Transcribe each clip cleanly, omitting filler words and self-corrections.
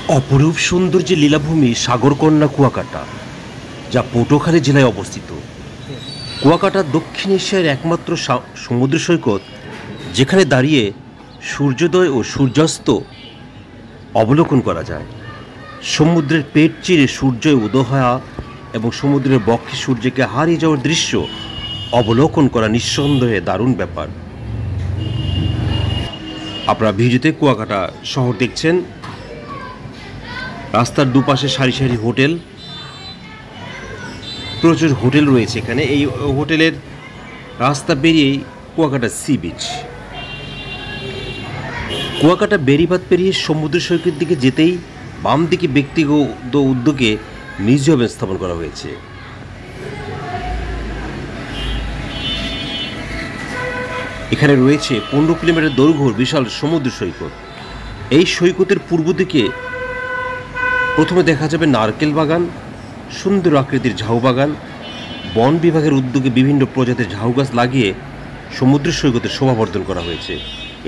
অপরূপ সৌন্দর্যের লীলাভূমি সাগরকন্যা কুয়াকাটা, যা পটুয়াখালী জেলায় অবস্থিত। কুয়াকাটা দক্ষিণ এশিয়ার একমাত্র সমুদ্র সৈকত, যেখানে দাঁড়িয়ে সূর্যোদয় ও সূর্যাস্ত অবলোকন করা যায়। সমুদ্রের পেট চিরে সূর্য উদয় হওয়া এবং সমুদ্রের বক্ষে সূর্যকে হারিয়ে যাওয়ার দৃশ্য অবলোকন করা নিঃসন্দেহে দারুণ ব্যাপার। আপনারা ভিডিওতে কুয়াকাটা শহর দেখছেন। রাস্তার দুপাশে সারি সারি হোটেল, প্রচুর হোটেল রয়েছে এখানে। এই হোটেলের রাস্তা পেরিয়েই কুয়াকাটা সি বিচ। কুয়াকাটা বেড়িবাঁধ পেরিয়ে সমুদ্র সৈকতের দিকে যেতেই বাম দিকে ব্যক্তিগত উদ্যোগে মিউজিয়াম স্থাপন করা হয়েছে। এখানে রয়েছে 15 কিলোমিটার দৈর্ঘ্যের বিশাল সমুদ্র সৈকত। এই সৈকতের পূর্ব দিকে প্রথমে দেখা যাবে নারকেল বাগান, সুন্দর আকৃতির ঝাউ বাগান। বন বিভাগের উদ্যোগে বিভিন্ন প্রজাতির ঝাউ গাছ লাগিয়ে সমুদ্র সৈকতের শোভাবর্ধন করা হয়েছে।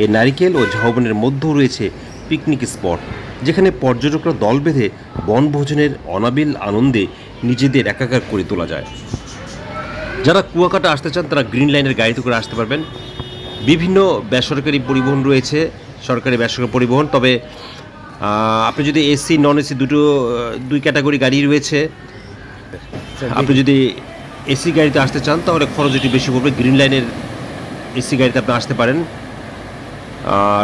এই নারিকেল ও ঝাউবনের মধ্যেও রয়েছে পিকনিক স্পট, যেখানে পর্যটকরা দল বেঁধে বনভোজনের অনাবিল আনন্দে নিজেদের একাকার করে তোলা যায়। যারা কুয়াকাটা আসতে চান তারা গ্রিন লাইনের গাড়িতে করে আসতে পারবেন। বিভিন্ন বেসরকারি পরিবহন রয়েছে, সরকারি বেসরকারি পরিবহন। তবে আপনি যদি এসি নন এসি দুই ক্যাটাগরি গাড়ি রয়েছে। আপনি যদি এসি গাড়িতে আসতে চান তাহলে খরচ একটু বেশি পড়বে। গ্রিন লাইনের এসি গাড়িতে আপনি আসতে পারেন।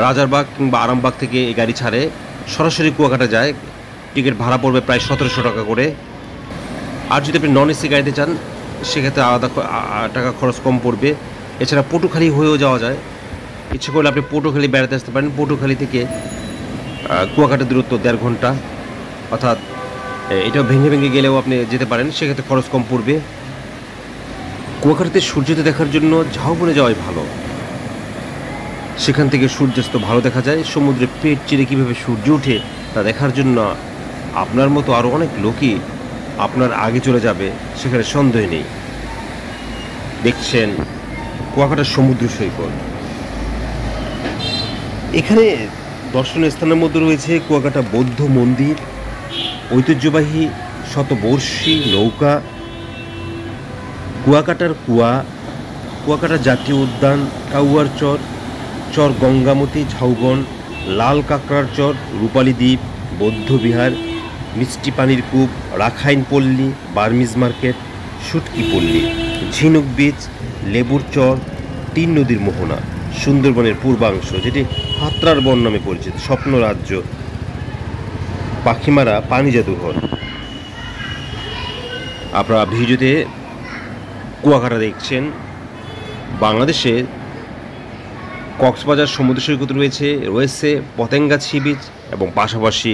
রাজারবাগ কিংবা আরামবাগ থেকে এই গাড়ি ছাড়ে সরাসরি কুয়াকাটা যায়। টিকিট ভাড়া পড়বে প্রায় 1700 টাকা করে। আর যদি আপনি নন এসি গাড়িতে চান সেক্ষেত্রে আলাদা টাকা খরচ কম পড়বে। এছাড়া পটুয়াখালী হয়েও যাওয়া যায়। ইচ্ছে করলে আপনি পটুয়াখালী বেড়াতে আসতে পারেন। পটুয়াখালী থেকে কুয়াকাটা দূরত্ব 1.5 ঘন্টা, অর্থাৎ এটাও ভেঙে ভেঙে গেলেও আপনি যেতে পারেন, সেক্ষেত্রে খরচ কম পড়বে। কুয়াকাটাতে সূর্যোদয় দেখার জন্য ঝাউবনে যাওয়াই ভালো। সেখান থেকে সূর্যাস্ত ভালো দেখা যায়। সমুদ্রে পেট চিরে কীভাবে সূর্য ওঠে তা দেখার জন্য আপনার মতো আরও অনেক লোকই আপনার আগে চলে যাবে, সেখানে সন্দেহ নেই। দেখছেন কুয়াকাটার সমুদ্র সৈকত। এখানে দর্শনীয় স্থানের মধ্যে রয়েছে কুয়াকাটা বৌদ্ধ মন্দির, ঐতিহ্যবাহী শতবর্ষী নৌকা, কুয়াকাটার কুয়াকাটা জাতীয় উদ্যান, কাউয়ার চর, চর গঙ্গামতি, ঝাউবন, লাল কাঁকড়ার চর, রূপালী দ্বীপ, বৌদ্ধবিহার, মিষ্টি পানির কূপ, রাখাইন পল্লী, বার্মিজ মার্কেট, সুটকি পল্লী, ঝিনুক বিচ, লেবুর চর, 3 নদীর মোহনা, সুন্দরবনের পূর্বাংশ যেটি হাতরার বন নামে পরিচিত, স্বপ্ন রাজ্য, পাখিমারা পানি জাদুঘর। আপনারা ভিডিওতে কুয়াকাটা দেখছেন। বাংলাদেশে কক্সবাজার সমুদ্র সৈকত রয়েছে পতেঙ্গা সি বিচ এবং পাশাপাশি